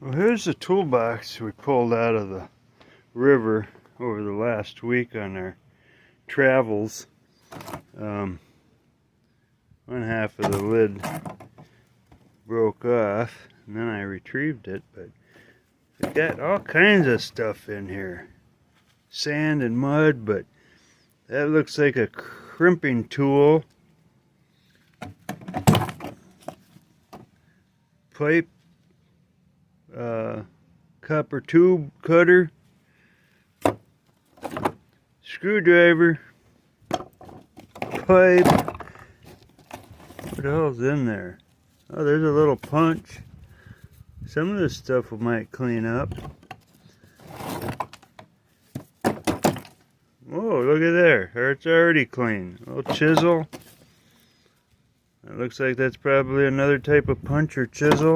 Well, here's the toolbox we pulled out of the river over the last week on our travels. One half of the lid broke off, and then I retrieved it, but we got all kinds of stuff in here. Sand and mud, but that looks like a crimping tool. Pipe, copper tube cutter, screwdriver, pipe. What the hell's in there? Oh, there's a little punch. Some of this stuff we might clean up. Whoa, look at there. It's already clean. A little chisel. It looks like that's probably another type of punch or chisel.